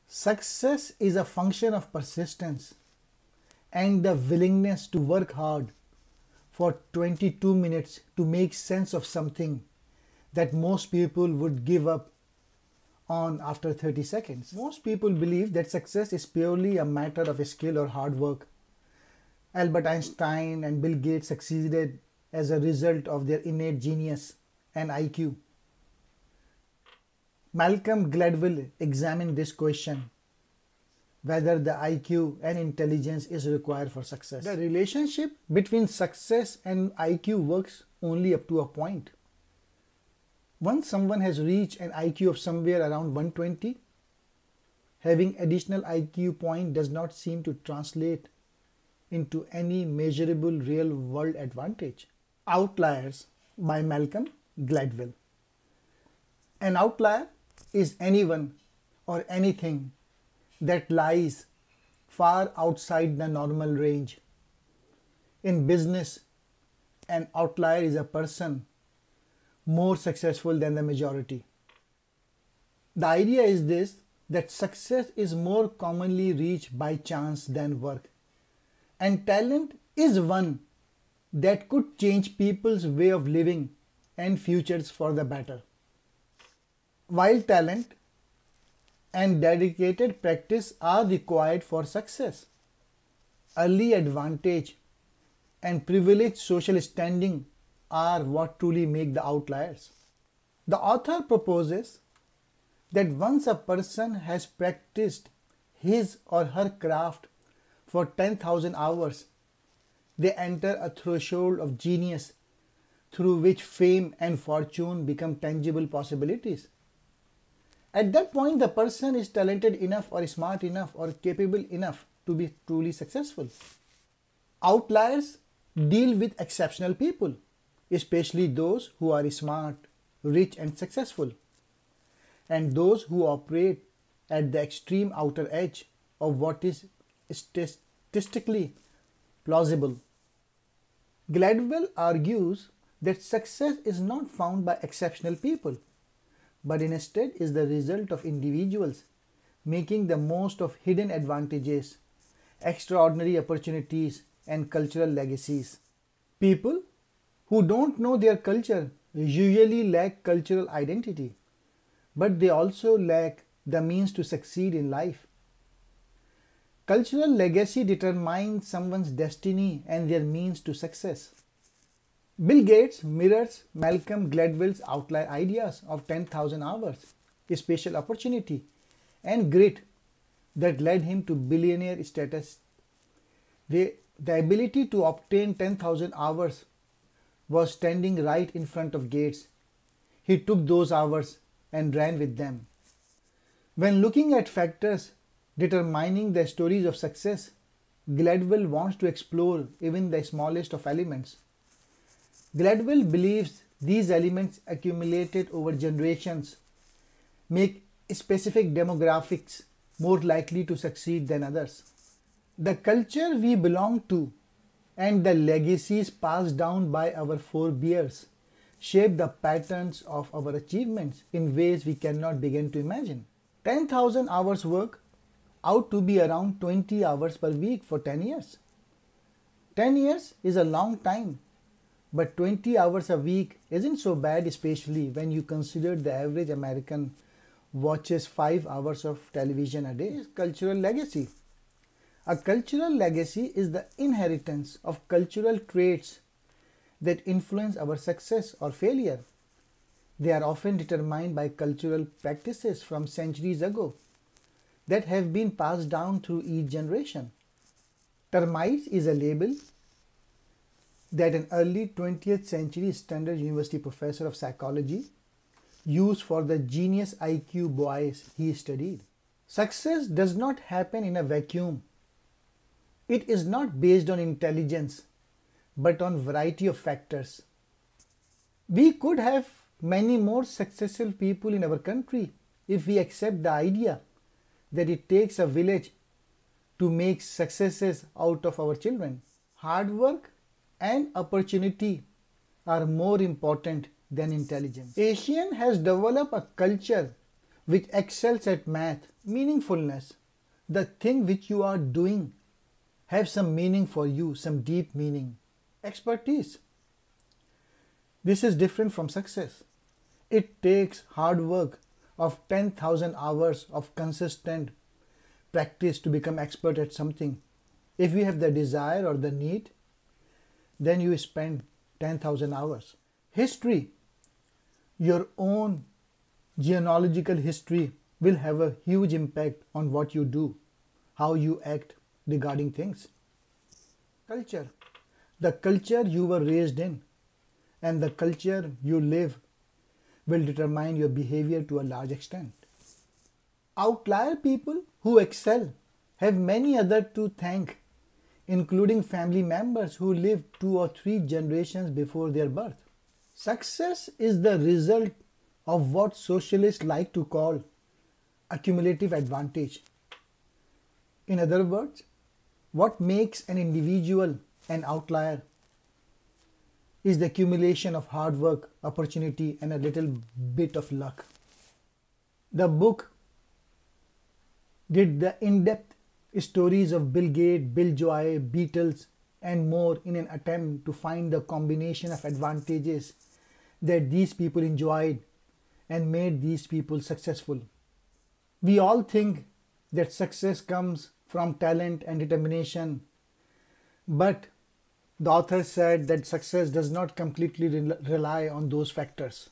Success is a function of persistence and the willingness to work hard for 22 minutes to make sense of something that most people would give up on after 30 seconds. Most people believe that success is purely a matter of skill or hard work. Albert Einstein and Bill Gates succeeded as a result of their innate genius and IQ. Malcolm Gladwell examined this question: whether the IQ and intelligence is required for success. The relationship between success and IQ works only up to a point. Once someone has reached an IQ of somewhere around 120, having additional IQ point does not seem to translate into any measurable real world advantage. Outliers by Malcolm Gladwell. An outlier is anyone or anything that lies far outside the normal range. In business, an outlier is a person more successful than the majority. The idea is this, that success is more commonly reached by chance than work, and talent is one that could change people's way of living and futures for the better. While talent and dedicated practice are required for success, early advantage and privileged social standing are what truly make the outliers. The author proposes that once a person has practiced his or her craft for 10,000 hours, they enter a threshold of genius through which fame and fortune become tangible possibilities. At that point, the person is talented enough or smart enough or capable enough to be truly successful. Outliers deal with exceptional people, especially those who are smart, rich and successful, and those who operate at the extreme outer edge of what is statistically plausible. Gladwell argues that success is not found by exceptional people, but instead is the result of individuals making the most of hidden advantages, extraordinary opportunities, and cultural legacies. People who don't know their culture usually lack cultural identity, but they also lack the means to succeed in life. Cultural legacy determines someone's destiny and their means to success. Bill Gates mirrors Malcolm Gladwell's outlier ideas of 10,000 hours, a special opportunity, and grit that led him to billionaire status. The ability to obtain 10,000 hours was standing right in front of Gates. He took those hours and ran with them. When looking at factors determining the stories of success, Gladwell wants to explore even the smallest of elements. Gladwell believes these elements accumulated over generations make specific demographics more likely to succeed than others. The culture we belong to and the legacies passed down by our forebears shape the patterns of our achievements in ways we cannot begin to imagine. 10,000 hours work out to be around 20 hours per week for 10 years. 10 years is a long time, but 20 hours a week isn't so bad, especially when you consider the average American watches 5 hours of television a day. Cultural legacy. A cultural legacy is the inheritance of cultural traits that influence our success or failure. They are often determined by cultural practices from centuries ago that have been passed down through each generation. Termites is a label that an early 20th century Stanford University professor of psychology used for the genius IQ boys he studied. Success does not happen in a vacuum. It is not based on intelligence, but on variety of factors. We could have many more successful people in our country if we accept the idea that it takes a village to make successes out of our children. Hard work and opportunity are more important than intelligence. Asian has developed a culture which excels at math, Meaningfulness. The thing which you are doing have some meaning for you, some deep meaning. Expertise. This is different from success. It takes hard work of 10,000 hours of consistent practice to become expert at something. If you have the desire or the need, then you spend 10,000 hours. History. Your own genealogical history will have a huge impact on what you do, how you act regarding things. Culture. The culture you were raised in and the culture you live will determine your behavior to a large extent. Outlier people who excel have many others to thank, including family members who lived 2 or 3 generations before their birth. Success is the result of what socialists like to call accumulative advantage. In other words, what makes an individual an outlier is the accumulation of hard work, opportunity, and a little bit of luck. The book did the in-depth stories of Bill Gates, Bill Joy, Beatles, and more in an attempt to find the combination of advantages that these people enjoyed and made these people successful. We all think that success comes from talent and determination, but the author said that success does not completely rely on those factors.